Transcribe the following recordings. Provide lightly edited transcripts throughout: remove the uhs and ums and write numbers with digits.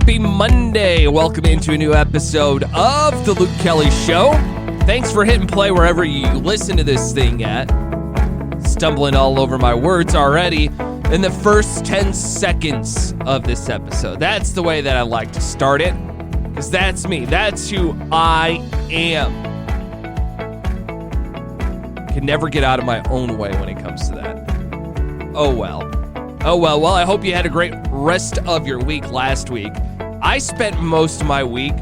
Happy Monday. Welcome into a new episode of The Luke Kelly Show. Thanks for hitting play wherever you listen to this thing at. Stumbling all over my words already in the first 10 seconds of this episode. That's the way that I like to start it, because that's me. That's who I am. Can never get out of my own way when it comes to that. Oh well. Well, I hope you had a great rest of your week last week. I spent most of my week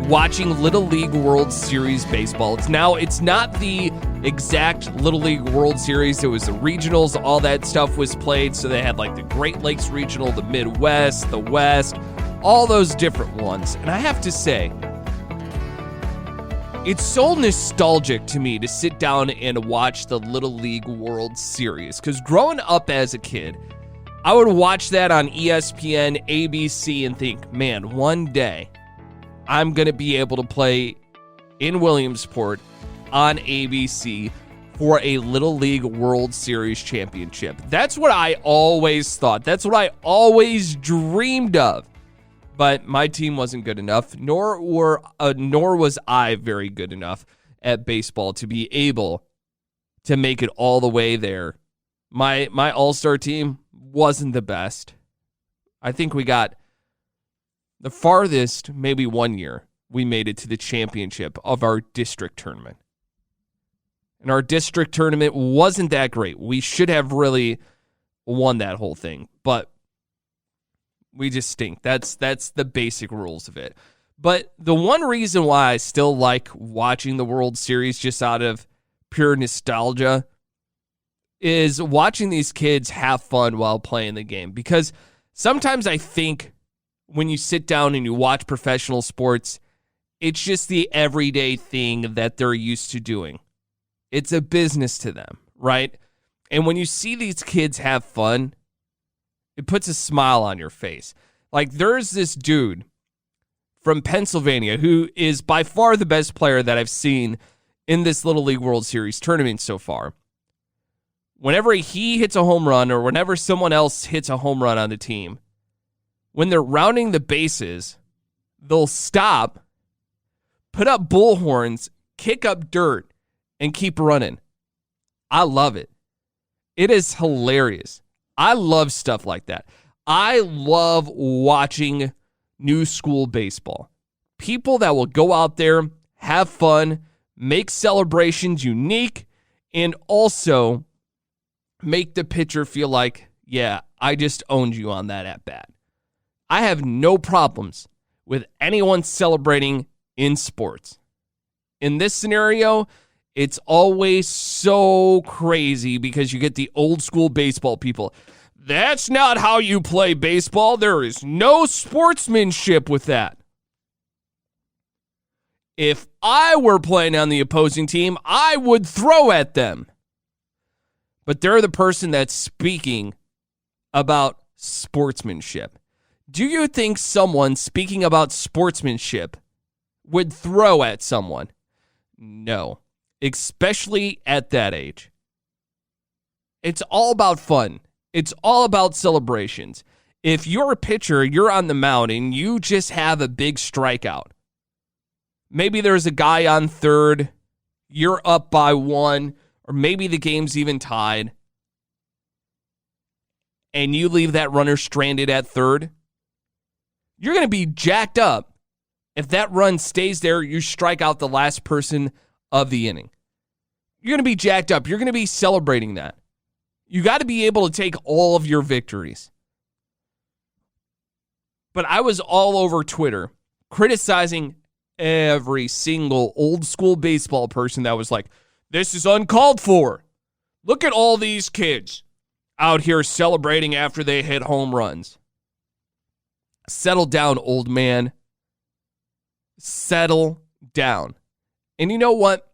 watching Little League World Series baseball. It's not the exact Little League World Series. It was the regionals. All that stuff was played. So they had like the Great Lakes Regional, the Midwest, the West, all those different ones. And I have to say, it's so nostalgic to me to sit down and watch the Little League World Series. Because growing up as a kid, I would watch that on ESPN, ABC, and think, man, one day I'm going to be able to play in Williamsport on ABC for a Little League World Series championship. That's what I always thought. That's what I always dreamed of. But my team wasn't good enough, nor was I very good enough at baseball to be able to make it all the way there. My all-star team wasn't the best. I think we got the farthest, maybe 1 year, we made it to the championship of our district tournament. And our district tournament wasn't that great. We should have really won that whole thing, but we just stink. That's the basic rules of it. But the one reason why I still like watching the World Series just out of pure nostalgia is watching these kids have fun while playing the game. Because sometimes I think when you sit down and you watch professional sports, it's just the everyday thing that they're used to doing. It's a business to them, right? And when you see these kids have fun, it puts a smile on your face. Like, there's this dude from Pennsylvania who is by far the best player that I've seen in this Little League World Series tournament so far. Whenever he hits a home run or whenever someone else hits a home run on the team, when they're rounding the bases, they'll stop, put up bullhorns, kick up dirt, and keep running. I love it. It is hilarious. I love stuff like that. I love watching new school baseball. People that will go out there, have fun, make celebrations unique, and also make the pitcher feel like, yeah, I just owned you on that at bat. I have no problems with anyone celebrating in sports. In this scenario, it's always so crazy because you get the old school baseball people. That's not how you play baseball. There is no sportsmanship with that. If I were playing on the opposing team, I would throw at them. But they're the person that's speaking about sportsmanship. Do you think someone speaking about sportsmanship would throw at someone? No, especially at that age. It's all about fun. It's all about celebrations. If you're a pitcher, you're on the mound, and you just have a big strikeout. Maybe there's a guy on third, you're up by one, or maybe the game's even tied, and you leave that runner stranded at third, you're going to be jacked up. If that run stays there, you strike out the last person of the inning. You're going to be jacked up. You're going to be celebrating that. You got to be able to take all of your victories. But I was all over Twitter criticizing every single old school baseball person that was like, this is uncalled for. Look at all these kids out here celebrating after they hit home runs. Settle down, old man. Settle down. And you know what?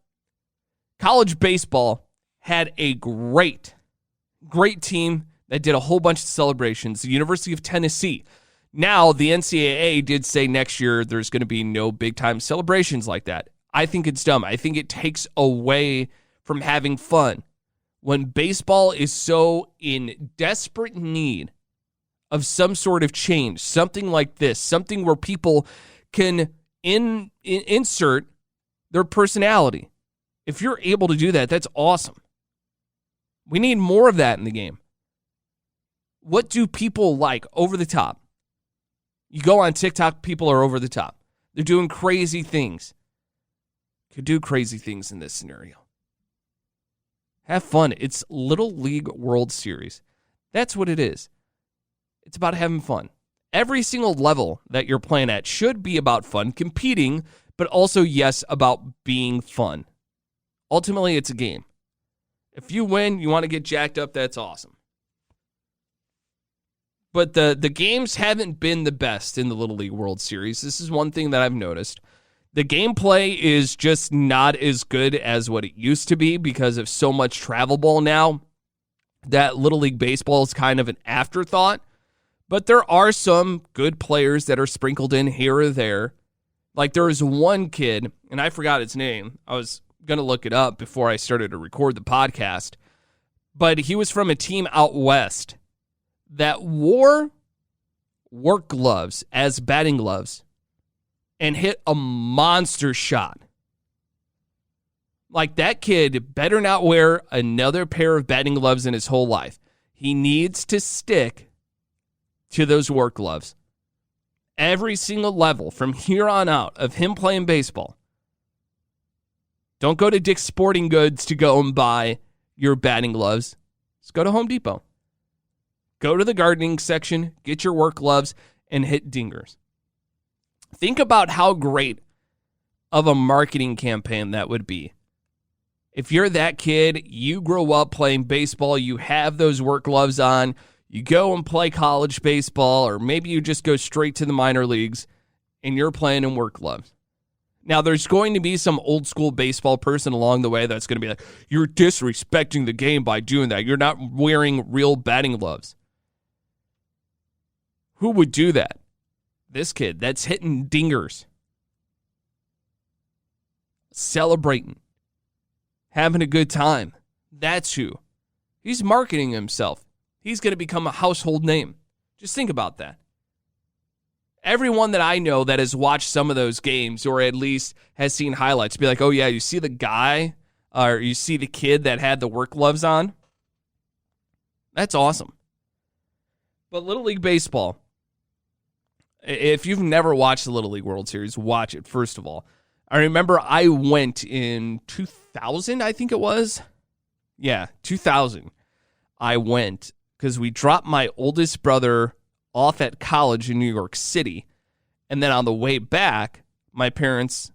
College baseball had a great team that did a whole bunch of celebrations. The University of Tennessee. Now, the NCAA did say next year there's going to be no big-time celebrations like that. I think it's dumb. I think it takes away from having fun. When baseball is so in desperate need of some sort of change, something like this, something where people can insert their personality. If you're able to do that, that's awesome. We need more of that in the game. What do people like? Over the top. You go on TikTok, people are over the top. They're doing crazy things. Could do crazy things in this scenario. Have fun. It's Little League World Series. That's what it is. It's about having fun. Every single level that you're playing at should be about fun, competing, but also, yes, about being fun. Ultimately, it's a game. If you win, you want to get jacked up, that's awesome. But the games haven't been the best in the Little League World Series. This is one thing that I've noticed. The gameplay is just not as good as what it used to be because of so much travel ball now that Little League Baseball is kind of an afterthought. But there are some good players that are sprinkled in here or there. Like there was one kid, and I forgot his name. I was going to look it up before I started to record the podcast. But he was from a team out west that wore work gloves as batting gloves and hit a monster shot. Like that kid better not wear another pair of batting gloves in his whole life. He needs to stick to those work gloves. Every single level from here on out of him playing baseball. Don't go to Dick's Sporting Goods to go and buy your batting gloves. Just go to Home Depot. Go to the gardening section, get your work gloves, and hit dingers. Think about how great of a marketing campaign that would be. If you're that kid, you grow up playing baseball, you have those work gloves on, you go and play college baseball, or maybe you just go straight to the minor leagues, and you're playing in work gloves. Now, there's going to be some old school baseball person along the way that's going to be like, you're disrespecting the game by doing that. You're not wearing real batting gloves. Who would do that? This kid that's hitting dingers. Celebrating. Having a good time. That's who. He's marketing himself. He's going to become a household name. Just think about that. Everyone that I know that has watched some of those games or at least has seen highlights be like, oh, yeah, you see the guy or you see the kid that had the work gloves on? That's awesome. But Little League Baseball, if you've never watched the Little League World Series, watch it, first of all. I remember I went in 2000, I think it was. Yeah, 2000. I went because we dropped my oldest brother off at college in New York City. And then on the way back, my parents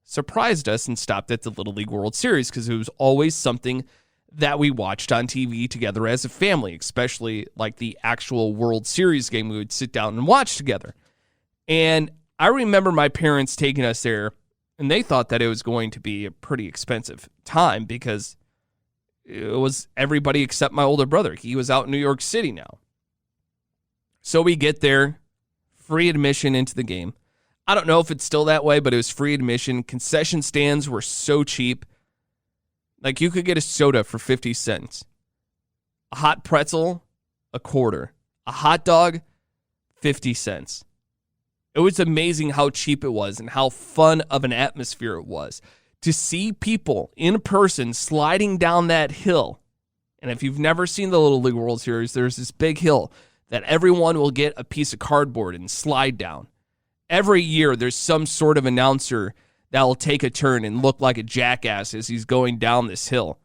surprised us and stopped at the Little League World Series because it was always something that we watched on TV together as a family, especially like the actual World Series game we would sit down and watch together. And I remember my parents taking us there, and they thought that it was going to be a pretty expensive time because it was everybody except my older brother. He was out in New York City now. So we get there, free admission into the game. I don't know if it's still that way, but it was free admission. Concession stands were so cheap. Like you could get a soda for 50 cents. A hot pretzel, a quarter. A hot dog, 50 cents. It was amazing how cheap it was and how fun of an atmosphere it was. To see people in person sliding down that hill. And if you've never seen the Little League World Series, there's this big hill that everyone will get a piece of cardboard and slide down. Every year, there's some sort of announcer that will take a turn and look like a jackass as he's going down this hill.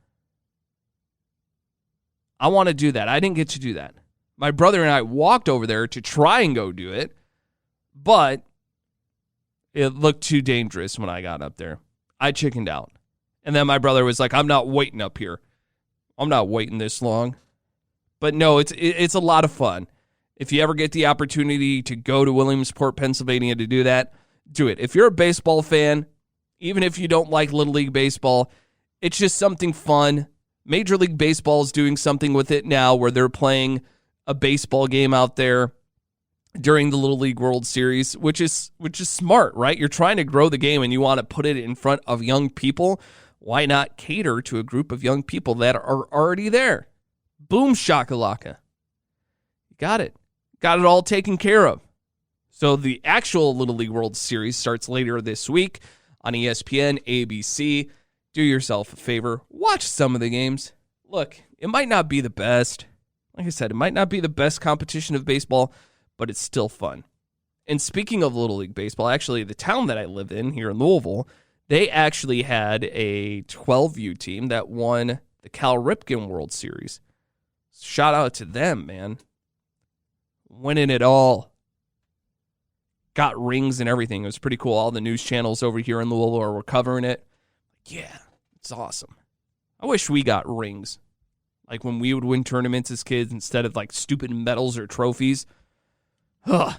I want to do that. I didn't get to do that. My brother and I walked over there to try and go do it, but it looked too dangerous when I got up there. I chickened out. And then my brother was like, I'm not waiting up here. I'm not waiting this long. But no, it's a lot of fun. If you ever get the opportunity to go to Williamsport, Pennsylvania to do that, do it. If you're a baseball fan, even if you don't like Little League Baseball, it's just something fun. Major League Baseball is doing something with it now where they're playing a baseball game out there during the Little League World Series, which is smart, right? You're trying to grow the game and you want to put it in front of young people. Why not cater to a group of young people that are already there? Boom shakalaka. You got it. got it all taken care of. So the actual Little League World Series starts later this week on ESPN, ABC. Do yourself a favor. Watch some of the games. Look, it might not be the best. Like I said, it might not be the best competition of baseball, but it's still fun. And speaking of Little League Baseball, actually, the town that I live in here in Louisville, they actually had a 12U team that won the Cal Ripken World Series. Shout out to them, man. Winning it all. Got rings and everything. It was pretty cool. All the news channels over here in Louisville were covering it. Yeah, it's awesome. I wish we got rings. Like when we would win tournaments as kids instead of like stupid medals or trophies. Ugh.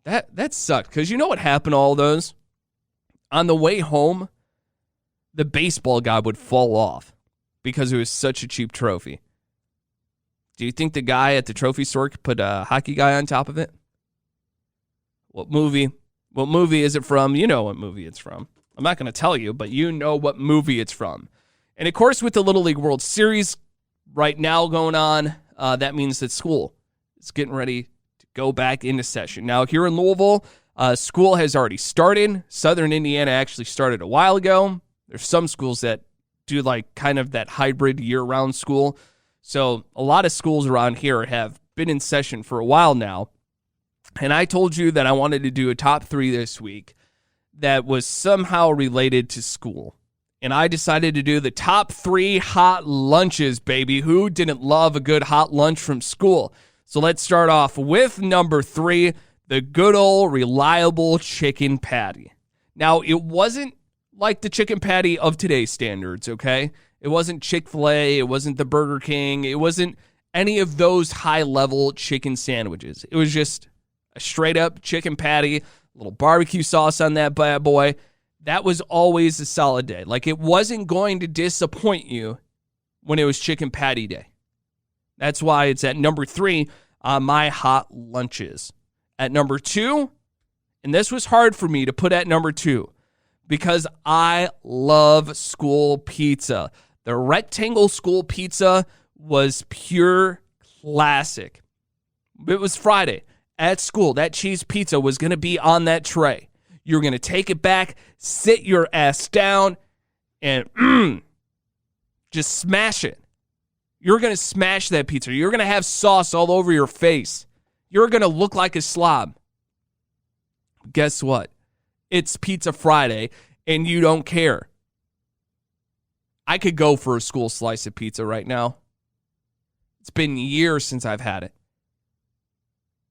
That sucked. Because you know what happened to all those? On the way home, the baseball guy would fall off because it was such a cheap trophy. Do you think the guy at the trophy store could put a hockey guy on top of it? What movie? What movie is it from? You know what movie it's from. I'm not going to tell you, but you know what movie it's from. And, of course, with the Little League World Series right now going on, that means that school is getting ready to go back into session. Now, here in Louisville, school has already started. Southern Indiana actually started a while ago. There's some schools that do like kind of that hybrid year-round school. So a lot of schools around here have been in session for a while now. And I told you that I wanted to do a top 3 this week that was somehow related to school. And I decided to do the top 3 hot lunches, baby. Who didn't love a good hot lunch from school? So let's start off with number 3, the good old reliable chicken patty. Now, it wasn't like the chicken patty of today's standards, okay? It wasn't Chick-fil-A. It wasn't the Burger King. It wasn't any of those high-level chicken sandwiches. It was just a straight-up chicken patty, a little barbecue sauce on that bad boy. That was always a solid day. Like, it wasn't going to disappoint you when it was chicken patty day. That's why it's at number 3 on my hot lunches. At number 2, and this was hard for me to put at number 2 because I love school pizza. The rectangle school pizza was pure classic. It was Friday. At school, that cheese pizza was going to be on that tray. You're going to take it back, sit your ass down, and just smash it. You're going to smash that pizza. You're going to have sauce all over your face. You're going to look like a slob. Guess what? It's Pizza Friday, and you don't care. I could go for a school slice of pizza right now. It's been years since I've had it.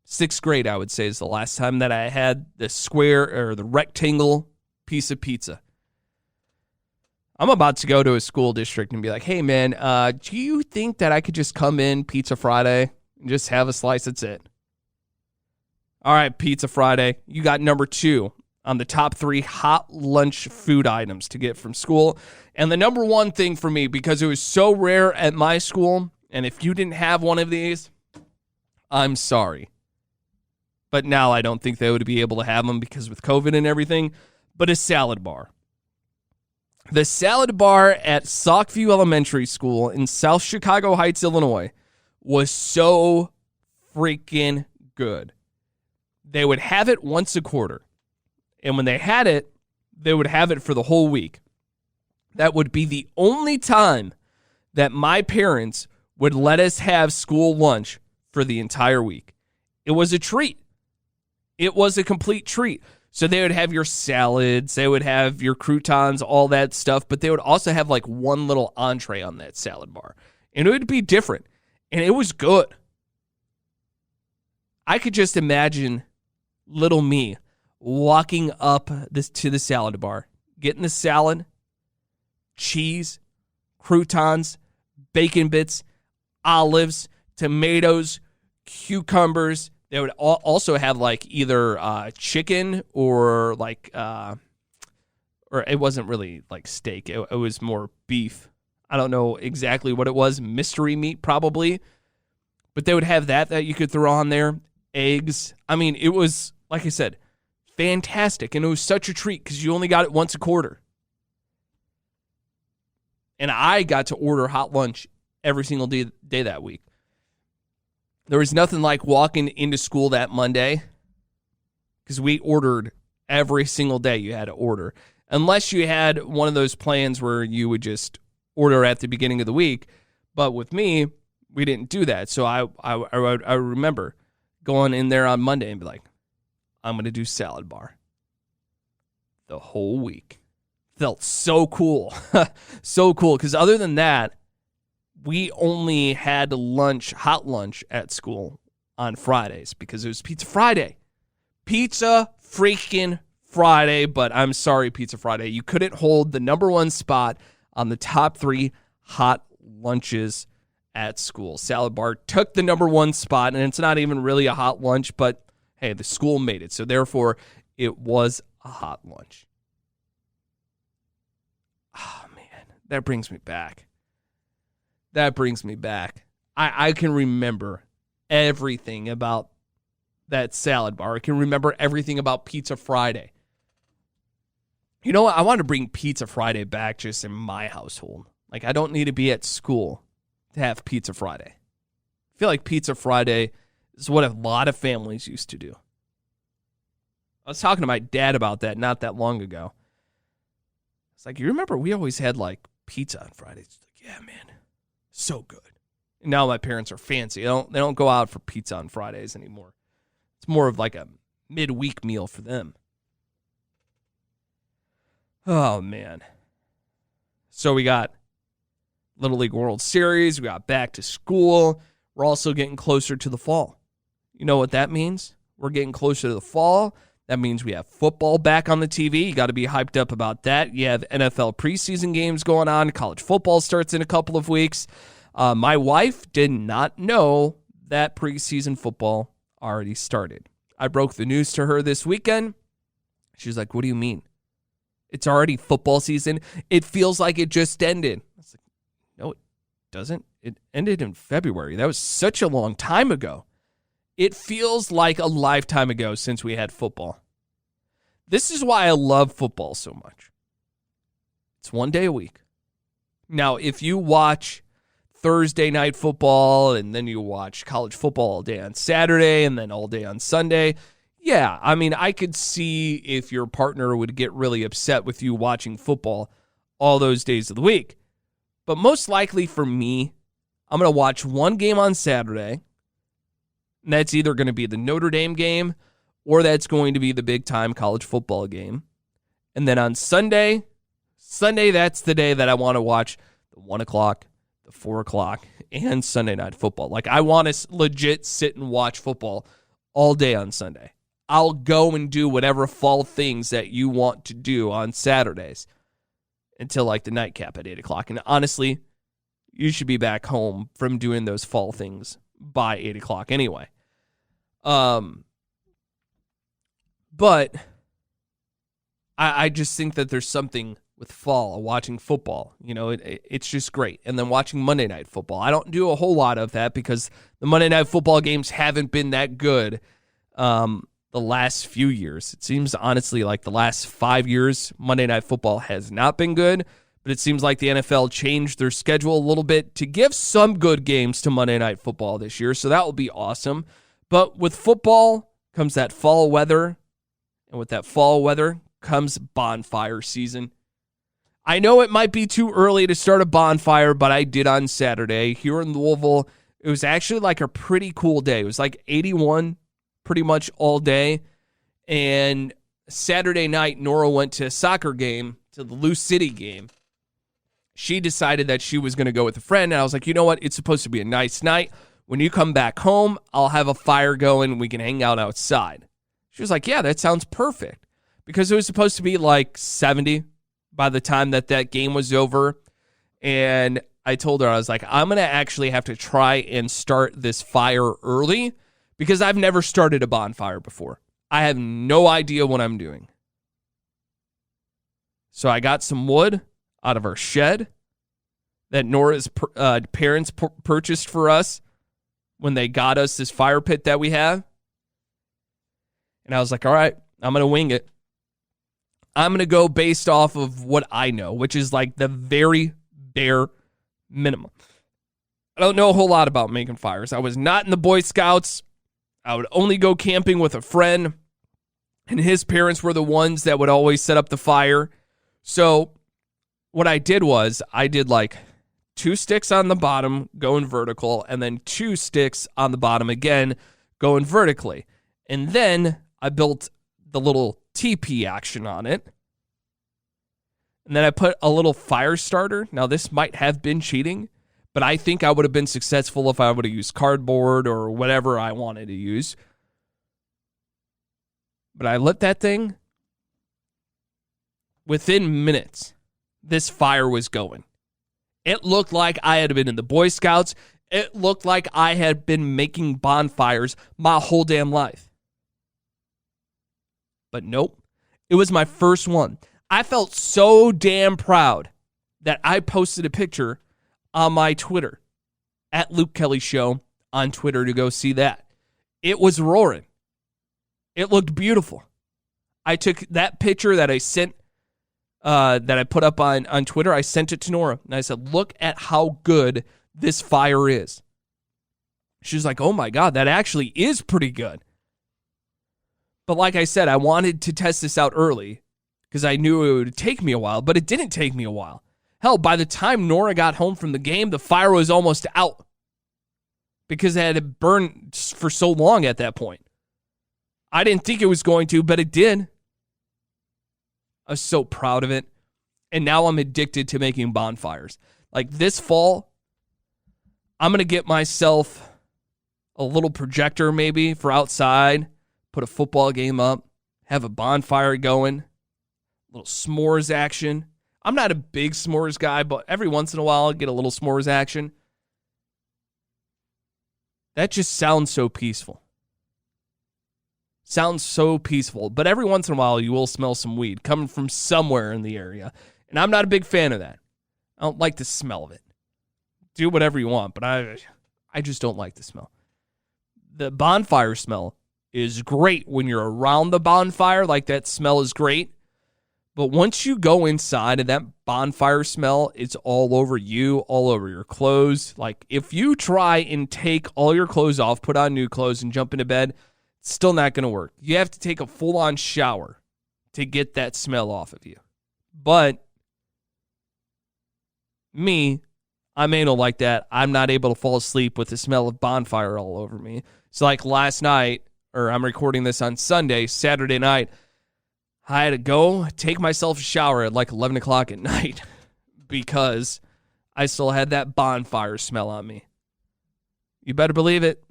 6th grade, I would say, is the last time that I had the square or the rectangle piece of pizza. I'm about to go to a school district and be like, hey, man, do you think that I could just come in Pizza Friday and just have a slice? That's it. All right, Pizza Friday. You got number 2 on the top 3 hot lunch food items to get from school. And the number 1 thing for me, because it was so rare at my school, and if you didn't have one of these, I'm sorry. But now I don't think they would be able to have them because with COVID and everything, but a salad bar. The salad bar at Saukview Elementary School in South Chicago Heights, Illinois, was so freaking good. They would have it once a quarter. And when they had it, they would have it for the whole week. That would be the only time that my parents would let us have school lunch for the entire week. It was a treat. It was a complete treat. So they would have your salads, they would have your croutons, all that stuff, but they would also have like one little entree on that salad bar. And it would be different. And it was good. I could just imagine little me walking up to the salad bar, getting the salad, cheese, croutons, bacon bits, olives, tomatoes, cucumbers. They would also have like either chicken or like, or it wasn't really like steak. It was more beef. I don't know exactly what it was. Mystery meat probably. But they would have that you could throw on there. Eggs. I mean, it was, like I said, fantastic. And it was such a treat because you only got it once a quarter. And I got to order hot lunch every single day that week. There was nothing like walking into school that Monday because we ordered every single day. You had to order. Unless you had one of those plans where you would just order at the beginning of the week. But with me, we didn't do that. So I remember going in there on Monday and be like, I'm going to do salad bar the whole week. Felt so cool. So cool. Because other than that, we only had hot lunch at school on Fridays because it was Pizza Friday. Pizza freaking Friday. But I'm sorry, Pizza Friday. You couldn't hold the number one spot on the top 3 hot lunches at school. Salad bar took the number one spot, and it's not even really a hot lunch, but hey, the school made it. So therefore, it was a hot lunch. Oh, man, that brings me back. I can remember everything about that salad bar. I can remember everything about Pizza Friday. You know what? I want to bring Pizza Friday back just in my household. Like, I don't need to be at school to have Pizza Friday. I feel like Pizza Friday is what a lot of families used to do. I was talking to my dad about that not that long ago. It's like, you remember we always had, like, pizza on Fridays? It's like, yeah, man, so good. And now my parents are fancy. They don't go out for pizza on Fridays anymore. It's more of like a midweek meal for them. Oh, man. So we got Little League World Series. We got back to school. We're also getting closer to the fall. You know what that means? We're getting closer to the fall. That means we have football back on the TV. You got to be hyped up about that. You have NFL preseason games going on. College football starts in a couple of weeks. My wife did not know that preseason football already started. I broke the news to her this weekend. She's like, what do you mean? It's already football season. It feels like it just ended. I was like, no, it doesn't. It ended in February. That was such a long time ago. It feels like a lifetime ago since we had football. This is why I love football so much. It's one day a week. Now, if you watch Thursday night football and then you watch college football all day on Saturday and then all day on Sunday, yeah, I mean, I could see if your partner would get really upset with you watching football all those days of the week. But most likely for me, I'm going to watch one game on Saturday. And that's either going to be the Notre Dame game or that's going to be the big-time college football game. And then on Sunday, that's the day that I want to watch the 1 o'clock, the 4 o'clock, and Sunday night football. Like, I want to legit sit and watch football all day on Sunday. I'll go and do whatever fall things that you want to do on Saturdays until, like, the nightcap at 8 o'clock. And honestly, you should be back home from doing those fall things by 8 o'clock anyway. But I just think that there's something with fall, watching football. You know, it's just great. And then watching Monday Night Football. I don't do a whole lot of that because the Monday Night Football games haven't been that good the last few years. It seems, honestly, like the last 5 years, Monday Night Football has not been good. But it seems like the NFL changed their schedule a little bit to give some good games to Monday Night Football this year. So that will be awesome. But with football comes that fall weather. And with that fall weather comes bonfire season. I know it might be too early to start a bonfire, but I did on Saturday here in Louisville. It was actually like a pretty cool day. It was like 81 pretty much all day. And Saturday night, Nora went to a soccer game, to the Lou City game. She decided that she was going to go with a friend. And I was like, you know what? It's supposed to be a nice night. When you come back home, I'll have a fire going and we can hang out outside. She was like, yeah, that sounds perfect. Because it was supposed to be like 70 by the time that game was over. And I told her, I was like, I'm going to actually have to try and start this fire early because I've never started a bonfire before. I have no idea what I'm doing. So I got some wood out of our shed that Nora's parents purchased for us when they got us this fire pit that we have. And I was like, all right, I'm going to wing it. I'm going to go based off of what I know, which is like the very bare minimum. I don't know a whole lot about making fires. I was not in the Boy Scouts. I would only go camping with a friend, and his parents were the ones that would always set up the fire. So what I did was I did like 2 sticks on the bottom going vertical, and then 2 sticks on the bottom again going vertically. And then I built the little TP action on it. And then I put a little fire starter. Now, this might have been cheating, but I think I would have been successful if I would have used cardboard or whatever I wanted to use. But I lit that thing. Within minutes, this fire was going. It looked like I had been in the Boy Scouts. It looked like I had been making bonfires my whole damn life. But nope, it was my first one. I felt so damn proud that I posted a picture on my Twitter, at Luke Kelly Show on Twitter, to go see that. It was roaring. It looked beautiful. I took that picture that I sent, that I put up on Twitter. I sent it to Nora, and I said, look at how good this fire is. She was like, oh my God, that actually is pretty good. But like I said, I wanted to test this out early because I knew it would take me a while, but it didn't take me a while. Hell, by the time Nora got home from the game, the fire was almost out because it had burned for so long at that point. I didn't think it was going to, but it did. I was so proud of it. And now I'm addicted to making bonfires. Like this fall, I'm going to get myself a little projector maybe for outside, put a football game up, have a bonfire going, a little s'mores action. I'm not a big s'mores guy, but every once in a while I'll get a little s'mores action. That just sounds so peaceful. Sounds so peaceful. But every once in a while you will smell some weed coming from somewhere in the area. And I'm not a big fan of that. I don't like the smell of it. Do whatever you want, but I just don't like the smell. The bonfire smell is great when you're around the bonfire. Like that smell is great. But once you go inside and that bonfire smell, it's all over you, all over your clothes. Like if you try and take all your clothes off, put on new clothes and jump into bed, it's still not going to work. You have to take a full-on shower to get that smell off of you. But me, I'm anal like that. I'm not able to fall asleep with the smell of bonfire all over me. So like last night, or I'm recording this on Sunday, Saturday night, I had to go take myself a shower at like 11 o'clock at night because I still had that bonfire smell on me. You better believe it.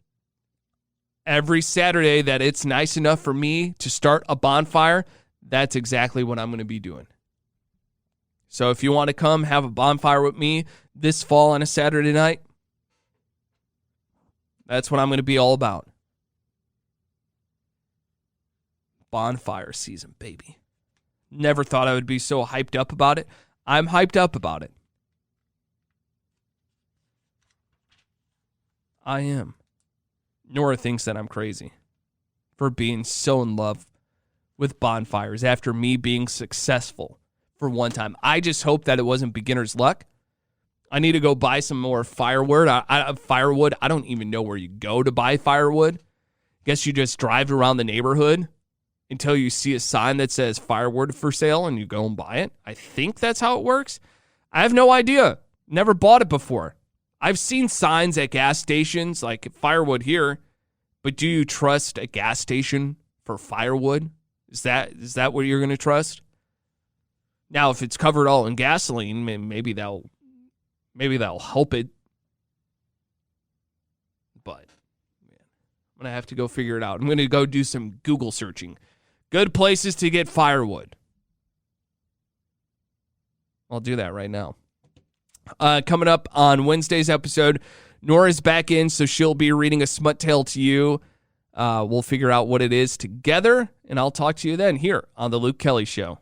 Every Saturday that it's nice enough for me to start a bonfire, that's exactly what I'm going to be doing. So if you want to come have a bonfire with me this fall on a Saturday night, that's what I'm going to be all about. Bonfire season, baby. Never thought I would be so hyped up about it. I'm hyped up about it. I am. Nora thinks that I'm crazy for being so in love with bonfires after me being successful for one time. I just hope that it wasn't beginner's luck. I need to go buy some more firewood. Firewood. I don't even know where you go to buy firewood. Guess you just drive around the neighborhood until you see a sign that says firewood for sale and you go and buy it. I think that's how it works. I have no idea. Never bought it before. I've seen signs at gas stations like firewood here, but do you trust a gas station for firewood? Is that what you're going to trust? Now, if it's covered all in gasoline, maybe that'll help it. But man, I'm going to have to go figure it out. I'm going to go do some Google searching. Good places to get firewood. I'll do that right now. Coming up on Wednesday's episode, Nora's back in, so she'll be reading a smut tale to you. We'll figure out what it is together, and I'll talk to you then here on The Luke Kelly Show.